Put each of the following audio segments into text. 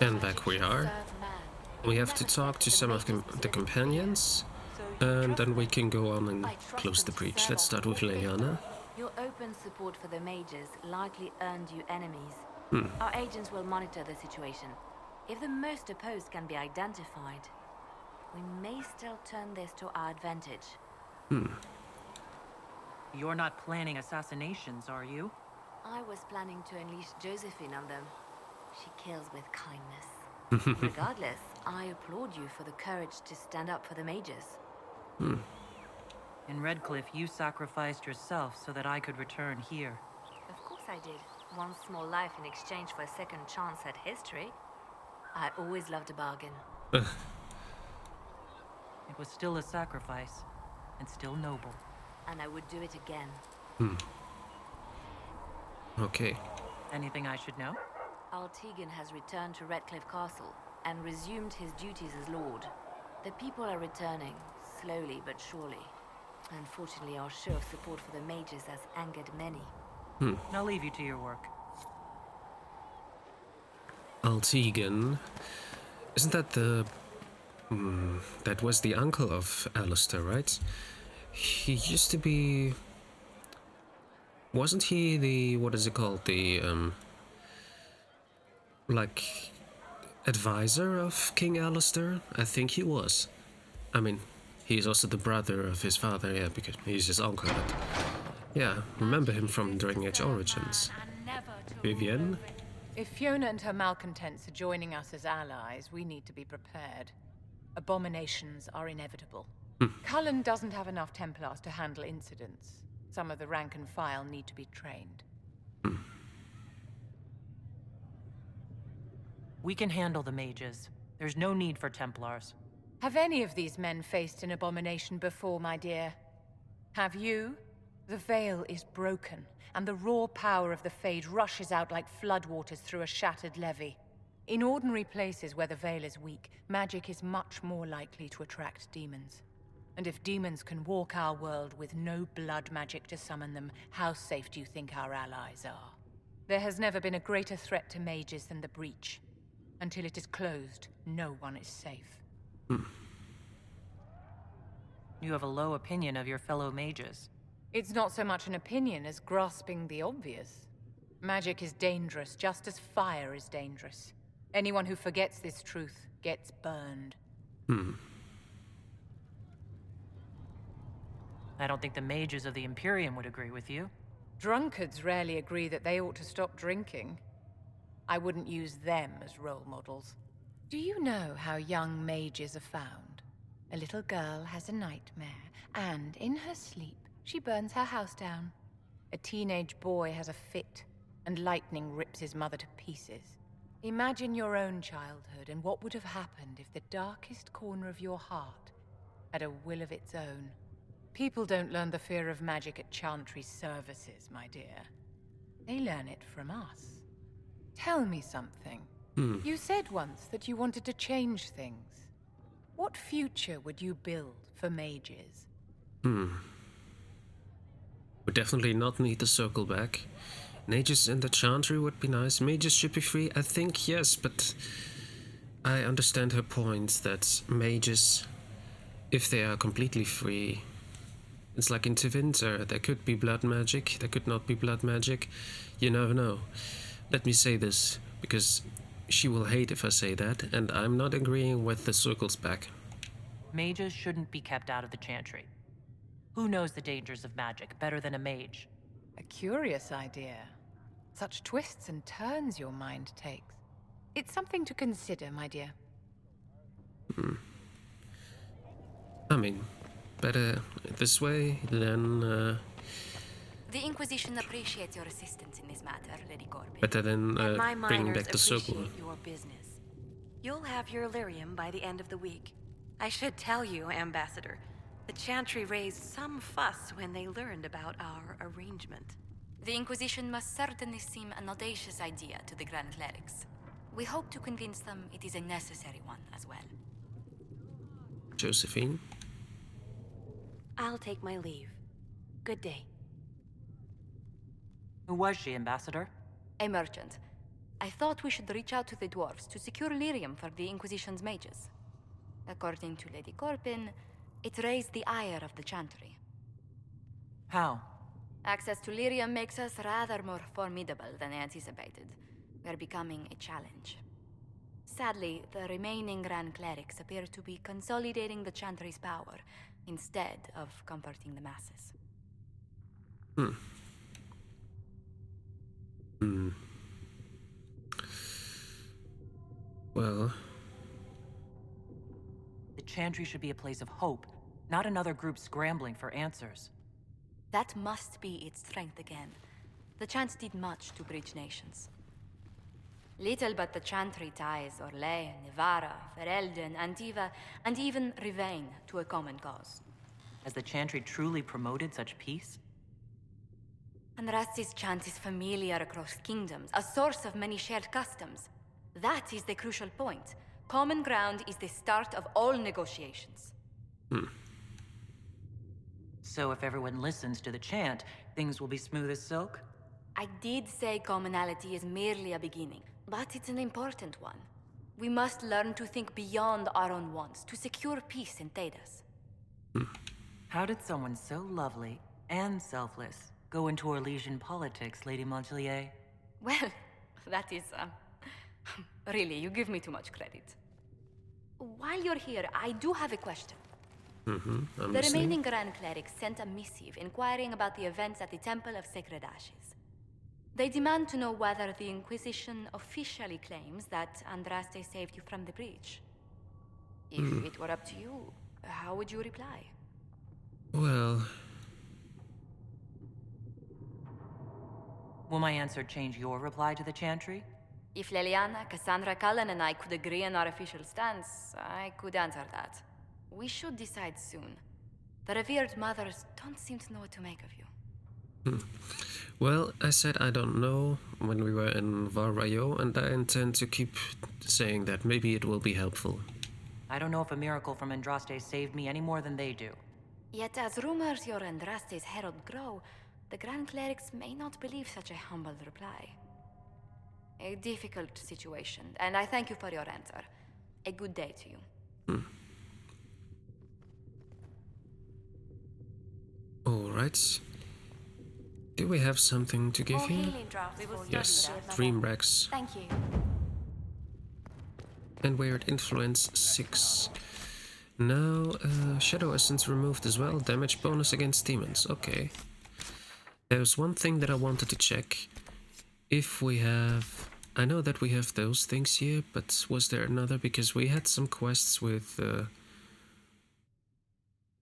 And back we are. We have to talk to some of the companions, and then we can go on and close the breach. Let's start with Liliana. Your open support for the mages likely earned you enemies. Hmm. Our agents will monitor the situation. If the most opposed can be identified, we may still turn this to our advantage. You're not planning assassinations, are you? I was planning to unleash Josephine on them. She kills with kindness. Regardless, I applaud you for the courage to stand up for the mages. In Redcliffe, you sacrificed yourself so that I could return here. Of course I did. One small life in exchange for a second chance at history. I always loved a bargain. It was still a sacrifice, and still noble. And I would do it again. Okay. Anything I should know? Altegan has returned to Redcliffe Castle and resumed his duties as Lord. The people are returning, slowly but surely. Unfortunately, our show of support for the mages has angered many. I'll leave you to your work. Altegan. Isn't that the... that was the uncle of Alistair, right? He used to be... Wasn't he the... what is it called? The, like... advisor of King Alistair? I think he was. I mean, he's also the brother of his father, yeah, because he's his uncle, but... Yeah, remember him from Dragon Age Origins. Vivienne? If Fiona and her malcontents are joining us as allies, we need to be prepared. Abominations are inevitable. Cullen doesn't have enough Templars to handle incidents. Some of the rank and file need to be trained. We can handle the mages. There's no need for Templars. Have any of these men faced an abomination before, my dear? Have you? The veil is broken, and the raw power of the Fade rushes out like floodwaters through a shattered levee. In ordinary places where the veil is weak, magic is much more likely to attract demons. And if demons can walk our world with no blood magic to summon them, how safe do you think our allies are? There has never been a greater threat to mages than the breach. Until it is closed, no one is safe. You have a low opinion of your fellow mages. It's not so much an opinion as grasping the obvious. Magic is dangerous, just as fire is dangerous. Anyone who forgets this truth gets burned. I don't think the mages of the Imperium would agree with you. Drunkards rarely agree that they ought to stop drinking. I wouldn't use them as role models. Do you know how young mages are found? A little girl has a nightmare, and in her sleep, she burns her house down. A teenage boy has a fit, and lightning rips his mother to pieces. Imagine your own childhood and what would have happened if the darkest corner of your heart had a will of its own. People don't learn the fear of magic at Chantry services, my dear. They learn it from us. Tell me something. You said once that you wanted to change things. What future would you build for mages? We definitely not need to circle back. Mages in the Chantry would be nice. Mages should be free, I think, yes, but I understand her point that mages, if they are completely free, it's like in Tevinter, there could be blood magic, there could not be blood magic, you never know. Let me say this, because she will hate if I say that, and I'm not agreeing with the circles back. Mages shouldn't be kept out of the Chantry. Who knows the dangers of magic better than a mage? A curious idea. Such twists and turns your mind takes. It's something to consider, my dear. I mean, better this way than, The Inquisition appreciates your assistance in this matter, Lady Corbin. better than And my bringing miners back the circle. appreciate your business. You'll have your lyrium by the end of the week. I should tell you, Ambassador, the Chantry raised some fuss when they learned about our arrangement. The Inquisition must certainly seem an audacious idea to the Grand Clerics. We hope to convince them it is a necessary one as well. Josephine? I'll take my leave. Good day. Who was she, Ambassador? A merchant. I thought we should reach out to the dwarves to secure lyrium for the Inquisition's mages. According to Lady Corpin, it raised the ire of the Chantry. How? Access to lyrium makes us rather more formidable than anticipated. We're becoming a challenge. Sadly, the remaining Grand Clerics appear to be consolidating the Chantry's power instead of comforting the masses. Well, The Chantry should be a place of hope, not another group scrambling for answers. That must be its strength again. The Chants did much to bridge nations. Little but the Chantry ties Orlais, Nevarra, Ferelden, Antiva, and even Rivain to a common cause. Has the Chantry truly promoted such peace? Andraste's chant is familiar across kingdoms, a source of many shared customs. That is the crucial point. Common ground is the start of all negotiations. So if everyone listens to the chant, things will be smooth as silk? I did say commonality is merely a beginning, but it's an important one. We must learn to think beyond our own wants to secure peace in Thedas. How did someone so lovely and selfless go into Orlesian politics, Lady Montelier? Well, that is, really, you give me too much credit. While you're here, I do have a question. I'm The listening. remaining Grand Clerics sent a missive inquiring about the events at the Temple of Sacred Ashes. They demand to know whether the Inquisition officially claims that Andraste saved you from the breach. If it were up to you, how would you reply? Well, Will my answer change your reply to the Chantry? If Leliana, Cassandra, Cullen, and I could agree on our official stance, I could answer that. We should decide soon. The revered mothers don't seem to know what to make of you. well, I said I don't know when we were in Varrayo, and I intend to keep saying that. Maybe it will be helpful. I don't know if a miracle from Andraste saved me any more than they do. Yet as rumors your Andraste's herald grow, the Grand Clerics may not believe such a humble reply. A difficult situation, and I thank you for your answer. A good day to you. Alright. Do we have something to give More here? healing drafts for you. Yes, Mother. Dream Rex. Thank you. And Weird Influence 6. Now, Shadow Essence removed as well. Damage bonus against demons. Okay. There's one thing that I wanted to check. If we have... I know that we have those things here, but was there another? Because we had some quests with...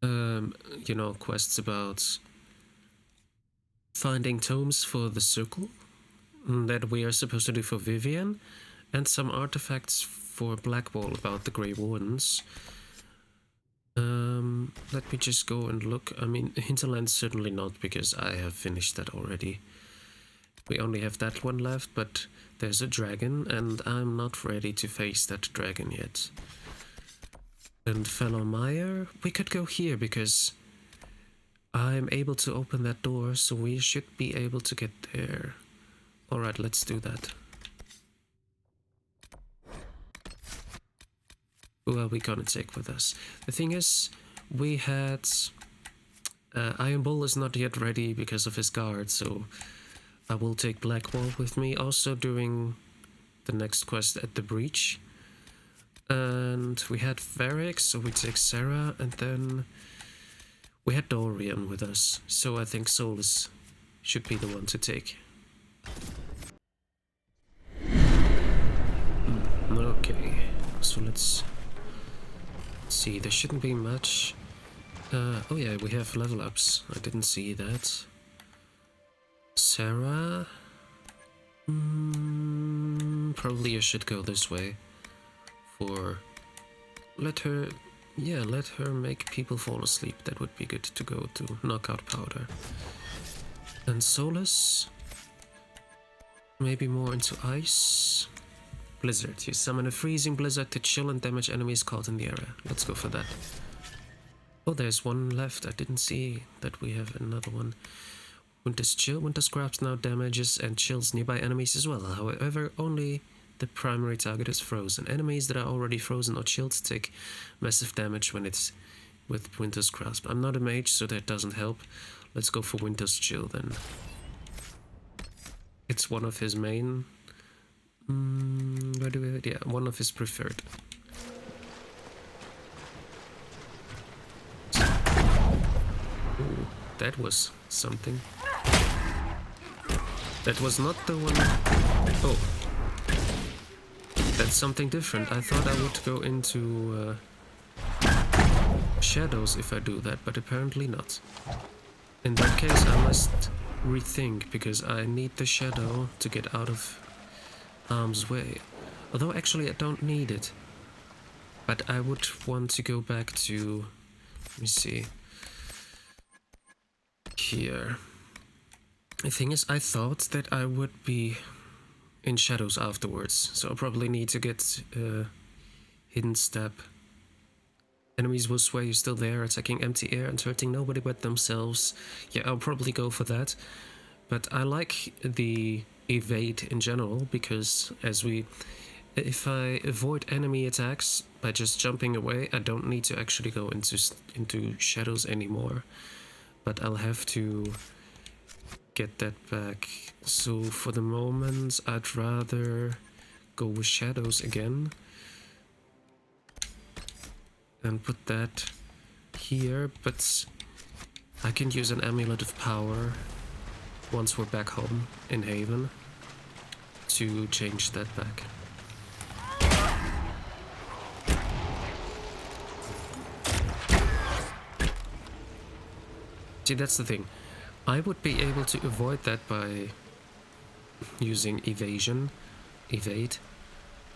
you know, quests about finding tomes for the circle that we are supposed to do for Vivian, and some artifacts for Blackwall about the Grey Wardens. Let me just go and look. I mean, Hinterland certainly not, because I have finished that already. We only have that one left, but there's a dragon, and I'm not ready to face that dragon yet. And Fellow Meyer, we could go here, because I'm able to open that door, so we should be able to get there. Alright, let's do that. Who are we gonna take with us? The thing is, we had... Iron Bull is not yet ready because of his guard, so I will take Blackwall with me, also doing the next quest at the Breach. And we had Varric, so we take Sarah, and then we had Dorian with us, so I think Solus should be the one to take. Okay, so let's see, there shouldn't be much. Oh yeah, we have level ups, I didn't see that. Sarah? Probably I should go this way. For... let her make people fall asleep. That would be good to go to. Knockout powder. And Solus? Maybe more into ice? Blizzard. You summon a freezing blizzard to chill and damage enemies caught in the area. Let's go for that. Oh, there's one left. I didn't see that we have another one. Winter's Chill. Winter's Grasp now damages and chills nearby enemies as well. However, only the primary target is frozen. Enemies that are already frozen or chilled take massive damage when it's with Winter's Grasp. I'm not a mage, so that doesn't help. Let's go for Winter's Chill then. It's one of his main... where do we... yeah, one of his preferred. Ooh, that was something. That was not the one... oh. That's something different. I thought I would go into shadows if I do that, but apparently not. In that case, I must rethink, because I need the shadow to get out of harm's way. Although actually I don't need it. But I would want to go back to... let me see. Here. The thing is, I thought that I would be in shadows afterwards, so I'll probably need to get hidden step. Enemies will swear you're still there, attacking empty air and hurting nobody but themselves. Yeah, I'll probably go for that. But I like the evade in general, because if I avoid enemy attacks by just jumping away, I don't need to actually go into shadows anymore. But I'll have to get that back. So for the moment, I'd rather go with shadows again. And put that here, but I can use an amulet of power once we're back home in Haven to change that back. See, that's the thing. I would be able to avoid that by using evade,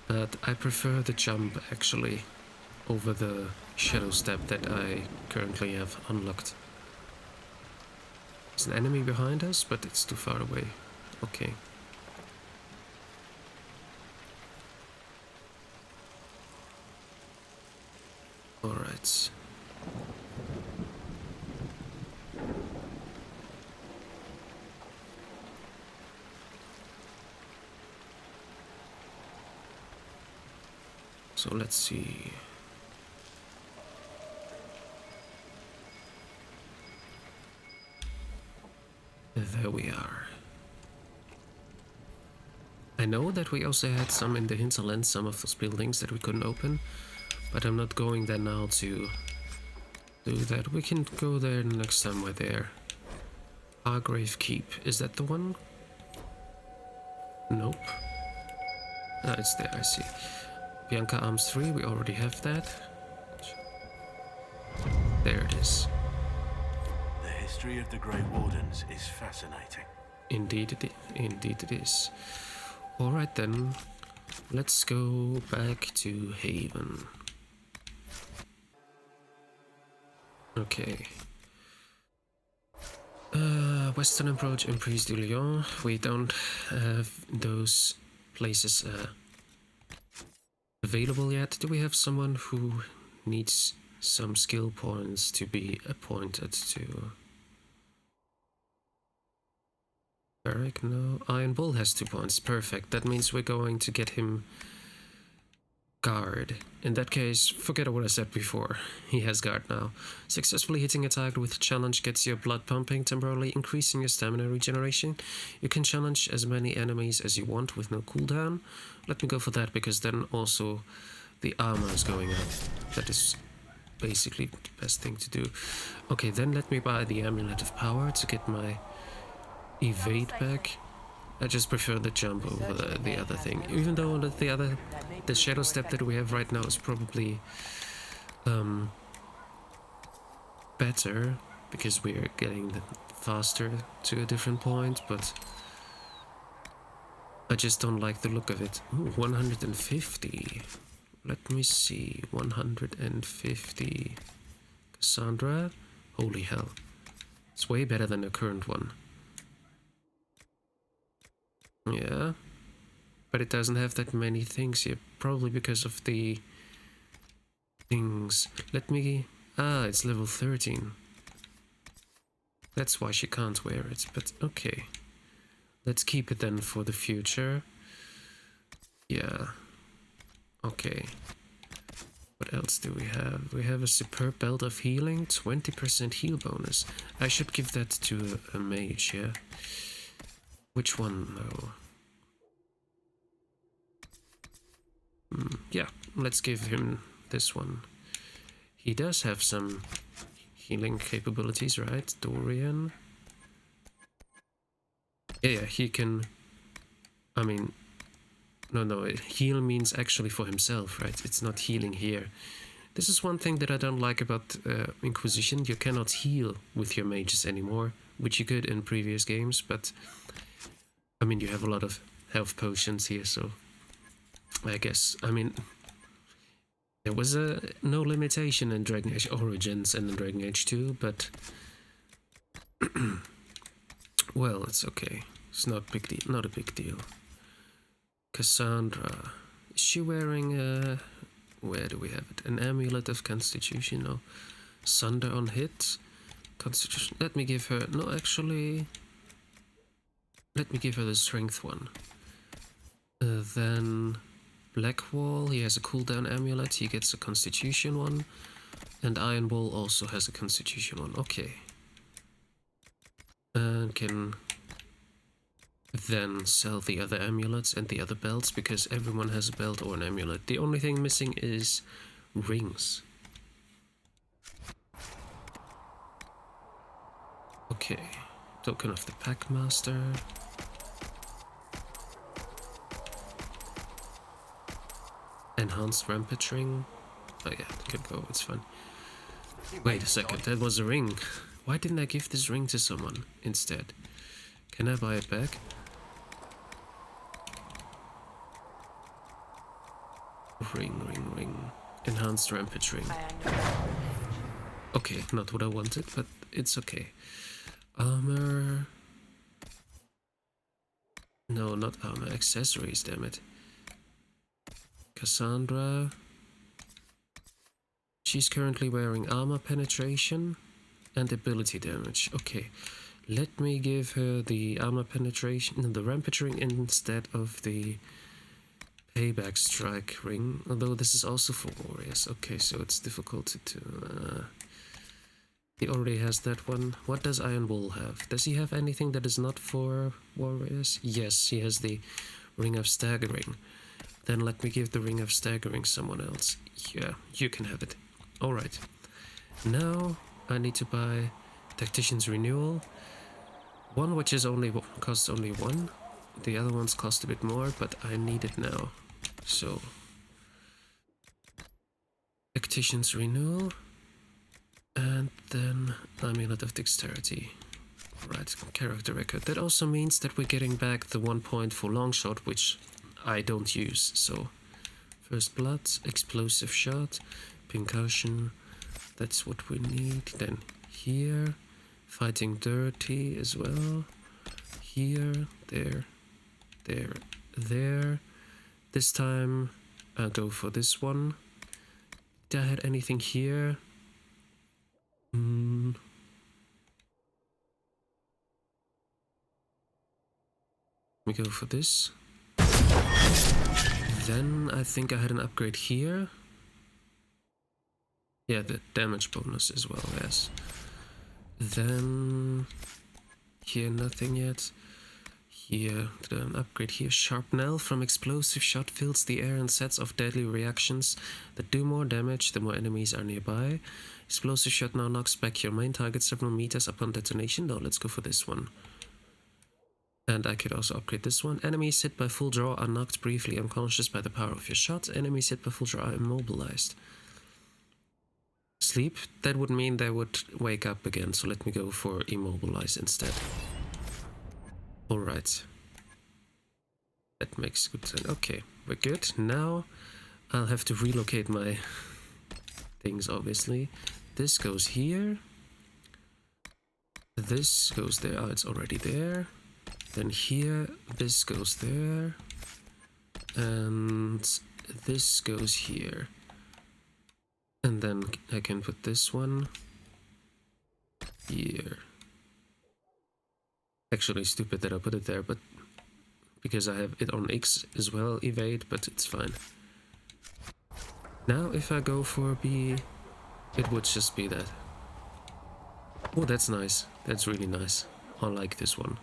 but I prefer the jump actually over the shadow step that I currently have unlocked. There's an enemy behind us, but it's too far away. Okay. Alright. So let's see. There we are. I know that we also had some in the hinterland, some of those buildings that we couldn't open, but I'm not going there now to do that. We can go there next time we're there. Hargrave Keep, is that the one? Nope. Ah, it's there, I see. Bianca Arms 3, we already have that. There it is. The history of the Grey Wardens is fascinating. Indeed it is. Alright then, let's go back to Haven. Okay. Western Approach and Prise du Lion. We don't have those places available yet. Do we have someone who needs some skill points to be appointed to? Eric, no. Iron Bull has 2 points. Perfect. That means we're going to get him guard. In that case, forget what I said before. He has guard now. Successfully hitting a target with challenge gets your blood pumping, temporarily increasing your stamina regeneration. You can challenge as many enemies as you want with no cooldown. Let me go for that, because then also the armor is going up. That is basically the best thing to do. Okay, then let me buy the Amulet of Power to get my evade back. I just prefer the jump over the other thing, even though the shadow step that we have right now is probably better, because we are getting faster to a different point, but I just don't like the look of it. Ooh, 150. Let me see. 150. Cassandra? Holy hell. It's way better than the current one. Yeah, but it doesn't have that many things here, probably because of the things. Let me... ah, it's level 13. That's why she can't wear it, but okay. Let's keep it then for the future. Yeah. Okay. What else do we have? We have a superb belt of healing, 20% heal bonus. I should give that to a mage, yeah? Which one, though? Yeah, let's give him this one. He does have some healing capabilities, right? Dorian. Yeah, he can... I mean... No, heal means actually for himself, right? It's not healing here. This is one thing that I don't like about Inquisition. You cannot heal with your mages anymore, which you could in previous games, but... I mean, you have a lot of health potions here, so... I guess, I mean... There was no limitation in Dragon Age Origins and in Dragon Age 2, but... well, it's okay. It's not a big deal. Cassandra. Is she wearing where do we have it? An amulet of constitution? No. Sunder on hit. Constitution. Let me give her... No, actually... Let me give her the strength one. Then... Blackwall, he has a cooldown amulet, he gets a constitution one. And Ironwall also has a constitution one. Okay. And can... then sell the other amulets and the other belts, because everyone has a belt or an amulet. The only thing missing is rings. Okay, token of the Packmaster. Enhanced Rampage ring. Oh yeah, it could go, it's fine. Wait a second, that was a ring. Why didn't I give this ring to someone instead? Can I buy it back? Ring. Enhanced Rampage ring. Okay, not what I wanted, but it's okay. Armor... No, not armor, accessories, damn it. Cassandra... She's currently wearing armor penetration and ability damage. Okay, let me give her the armor penetration, the rampage ring instead of the payback strike ring. Although this is also for warriors. Okay, so it's difficult to... he already has that one. What does Ironwall have? Does he have anything that is not for warriors? Yes, he has the Ring of Staggering. Then let me give the Ring of Staggering someone else. Yeah, you can have it. Alright. Now I need to buy Tactician's Renewal. One which is only costs only one. The other ones cost a bit more, but I need it now. So Tactician's Renewal. And then Amulet of Dexterity. Right, character record. That also means that we're getting back the 1 point for Longshot, which I don't use. So First Blood, Explosive Shot, Pincushion, that's what we need. Then here, Fighting Dirty as well. Here, there. This time I'll go for this one. Did I have anything here? Let me go for this. Then I think I had an upgrade here. Yeah, the damage bonus as well, yes. Then here nothing yet. Here, an upgrade here. Sharpnel from Explosive Shot fills the air and sets off deadly reactions that do more damage the more enemies are nearby. Explosive Shot now knocks back your main target several meters upon detonation. No, let's go for this one. And I could also upgrade this one. Enemies hit by full draw are knocked briefly unconscious by the power of your shot. Enemies hit by full draw are immobilized. Sleep? That would mean they would wake up again, so let me go for immobilize instead. Alright. That makes good sense. Okay, we're good. Now I'll have to relocate my things, obviously. This goes here. This goes there. Oh, it's already there. Then here, this goes there. And this goes here. And then I can put this one here. Actually, stupid that I put it there, but because I have it on X as well, evade, but it's fine. Now, if I go for B, it would just be that. Oh, that's nice. That's really nice. I like this one.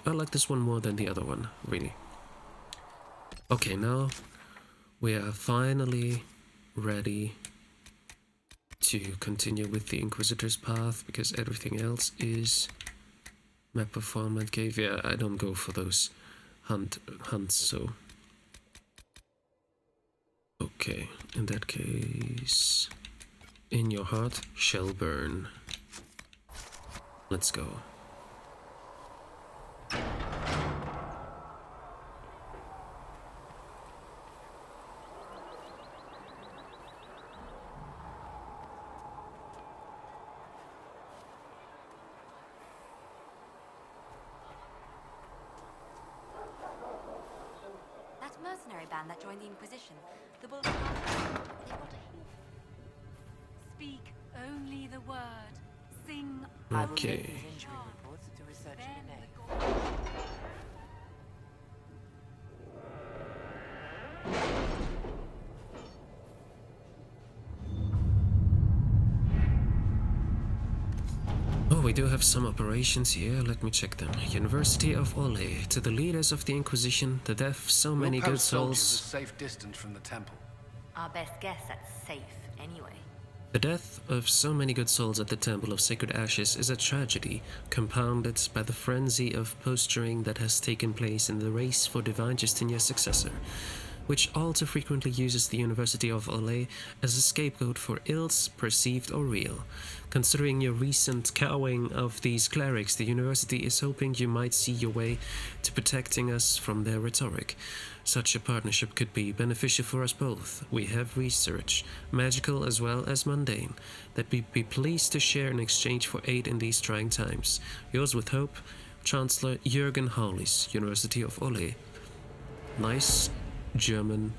I like this one more than the other one, really. Okay, now we are finally ready to continue with the Inquisitor's path, because everything else is map performance cave. Yeah, I don't go for those hunts, so okay, in that case, in your heart shall burn. Let's go. That mercenary band that joined the Inquisition, the Bulls. They've got a hint. Speak only the word. Sing. I will Okay. take these injury reports to research DNA. Oh, we do have some operations here. Let me check them. University of Ole. To the leaders of the Inquisition, the death of so many good souls. A safe distance from the temple. Our best guess at safe, anyway. The death of so many good souls at the Temple of Sacred Ashes is a tragedy, compounded by the frenzy of posturing that has taken place in the race for Divine Justinia's successor, which all too frequently uses the University of Ole as a scapegoat for ills, perceived or real. Considering your recent cowing of these clerics, the University is hoping you might see your way to protecting us from their rhetoric. Such a partnership could be beneficial for us both. We have research, magical as well as mundane, that we'd be pleased to share in exchange for aid in these trying times. Yours with hope, Chancellor Jürgen Hollis, University of Ole. Nice German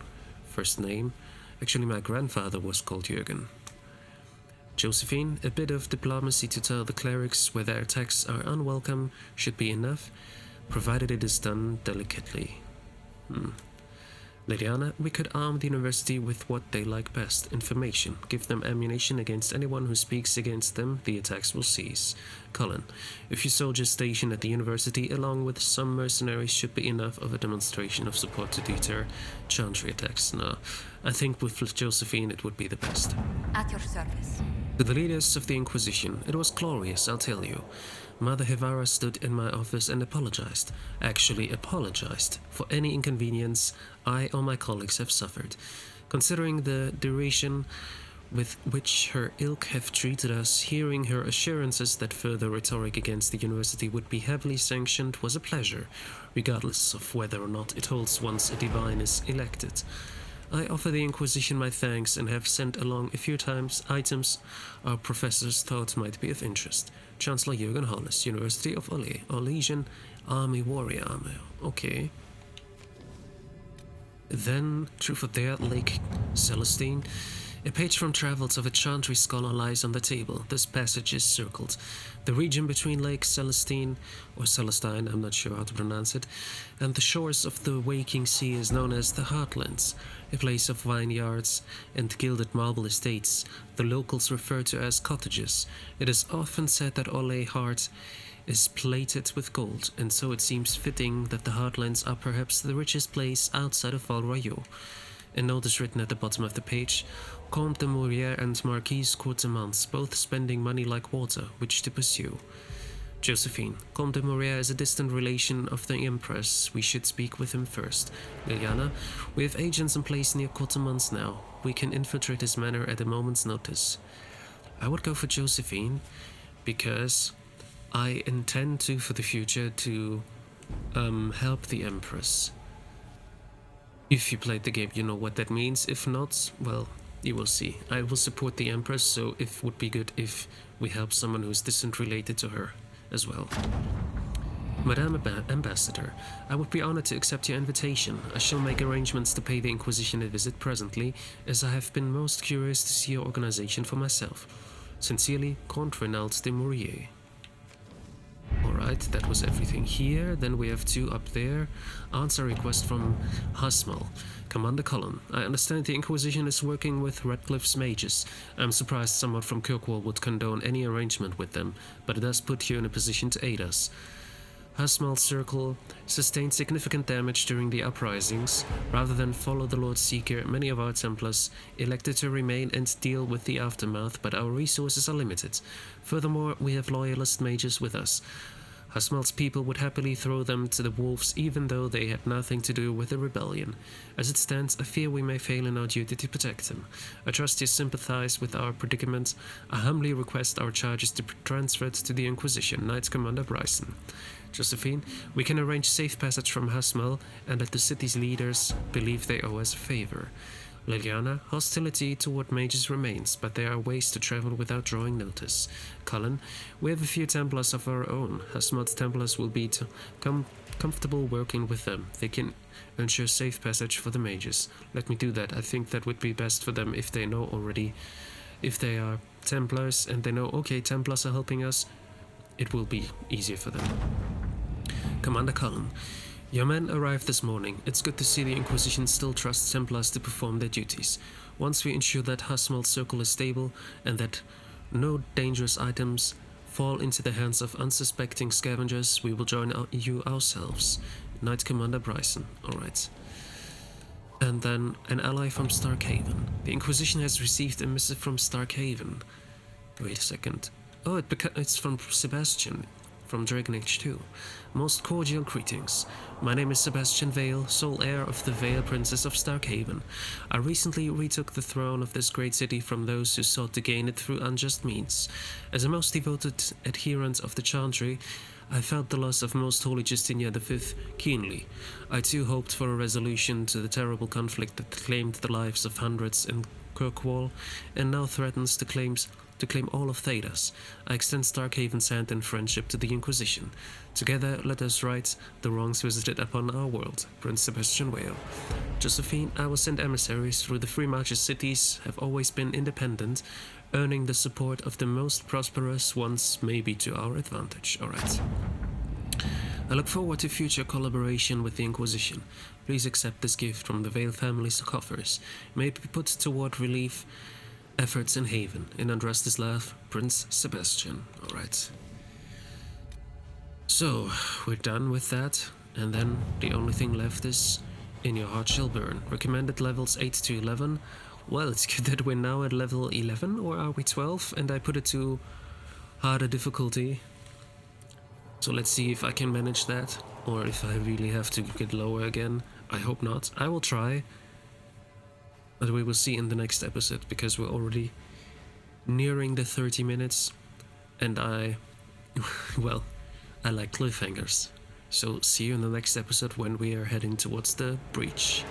first name. Actually, my grandfather was called Jürgen. Josephine, a bit of diplomacy to tell the clerics where their attacks are unwelcome should be enough, provided it is done delicately. Lady Anna, we could arm the university with what they like best, information. Give them ammunition against anyone who speaks against them, the attacks will cease. Colin, a few soldiers stationed at the university along with some mercenaries should be enough of a demonstration of support to deter chantry attacks. No, I think with Josephine it would be the best. At your service. To the leaders of the Inquisition, it was glorious, I'll tell you. Mother Hevara stood in my office and apologized, for any inconvenience I or my colleagues have suffered. Considering the duration with which her ilk have treated us, hearing her assurances that further rhetoric against the university would be heavily sanctioned was a pleasure, regardless of whether or not it holds once a divine is elected. I offer the Inquisition my thanks and have sent along a few items our professors thought might be of interest. Chancellor Jürgen Hollis, University of Ole, Olesian Army Warrior Armor. Okay. Then, Truth of Their Lake Celestine. A page from Travels of a Chantry Scholar lies on the table. This passage is circled. The region between Lake Celestine, or Celestine, I'm not sure how to pronounce it, and the shores of the waking sea is known as the Heartlands, a place of vineyards and gilded marble estates the locals refer to as cottages. It is often said that Ole Heart is plated with gold, and so it seems fitting that the Heartlands are perhaps the richest place outside of Val Royeaux. A note is written at the bottom of the page. Comte de Maurier and Marquise Courtemans, both spending money like water, which to pursue. Josephine, Comte de Maurier is a distant relation of the Empress. We should speak with him first. Liliana, we have agents in place near Courtemans now. We can infiltrate his manor at a moment's notice. I would go for Josephine, because I intend to, for the future, to help the Empress. If you played the game, you know what that means. If not, well, you will see. I will support the Empress, so it would be good if we help someone who's distant related to her as well. Madame Ambassador, I would be honored to accept your invitation. I shall make arrangements to pay the Inquisition a visit presently, as I have been most curious to see your organization for myself. Sincerely, Comte Renaud de Maurier. Alright. Alright, that was everything here. Then we have 2 up there. Answer request from Hasmal. Commander Cullen, I understand the Inquisition is working with Redcliffe's mages. I'm surprised someone from Kirkwall would condone any arrangement with them, but it does put you in a position to aid us. Hasmal's circle sustained significant damage during the uprisings. Rather than follow the Lord Seeker, many of our Templars elected to remain and deal with the aftermath, but our resources are limited. Furthermore, we have loyalist mages with us. Hasmal's people would happily throw them to the wolves even though they had nothing to do with the rebellion. As it stands, I fear we may fail in our duty to protect them. I trust you sympathize with our predicament. I humbly request our charges to be transferred to the Inquisition. Knights Commander Bryson. Josephine, we can arrange safe passage from Hasmal and let the city's leaders believe they owe us a favor. Liliana, hostility toward mages remains, but there are ways to travel without drawing notice. Cullen, we have a few Templars of our own. Hasmal's Templars will be comfortable working with them. They can ensure safe passage for the mages. Let me do that. I think that would be best for them if they know already. If they are Templars and they know, okay, Templars are helping us, it will be easier for them. Commander Cullen, your men arrived this morning. It's good to see the Inquisition still trusts Templars to perform their duties. Once we ensure that Hasmal's circle is stable and that no dangerous items fall into the hands of unsuspecting scavengers, we will join you ourselves. Knight Commander Bryson. Alright. And then an ally from Starkhaven. The Inquisition has received a missive from Starkhaven. Wait a second. Oh, it's from Sebastian. From Dragon Age 2. Most cordial greetings. My name is Sebastian Vale, sole heir of the Vale Princess of Starkhaven. I recently retook the throne of this great city from those who sought to gain it through unjust means. As a most devoted adherent of the Chantry, I felt the loss of Most Holy Justinia V keenly. I too hoped for a resolution to the terrible conflict that claimed the lives of hundreds in Kirkwall, and now threatens to claim all of Thedas. I extend Starkhaven's hand in friendship to the Inquisition. Together, let us right the wrongs visited upon our world. Prince Sebastian Vale. Josephine, I will send emissaries through the Free Marches cities, have always been independent, earning the support of the most prosperous ones may be to our advantage. Alright. I look forward to future collaboration with the Inquisition. Please accept this gift from the Vale family's coffers. May it be put toward relief efforts in Haven. In Andrastislav, Prince Sebastian. Alright. So, we're done with that, and then the only thing left is In Your Heart Shall Burn. Recommended levels 8 to 11. Well, it's good that we're now at level 11, or are we 12? And I put it to harder difficulty. So let's see if I can manage that, or if I really have to get lower again. I hope not. I will try. But we will see in the next episode, because we're already nearing the 30 minutes, and well, I like cliffhangers. So see you in the next episode when we are heading towards the breach.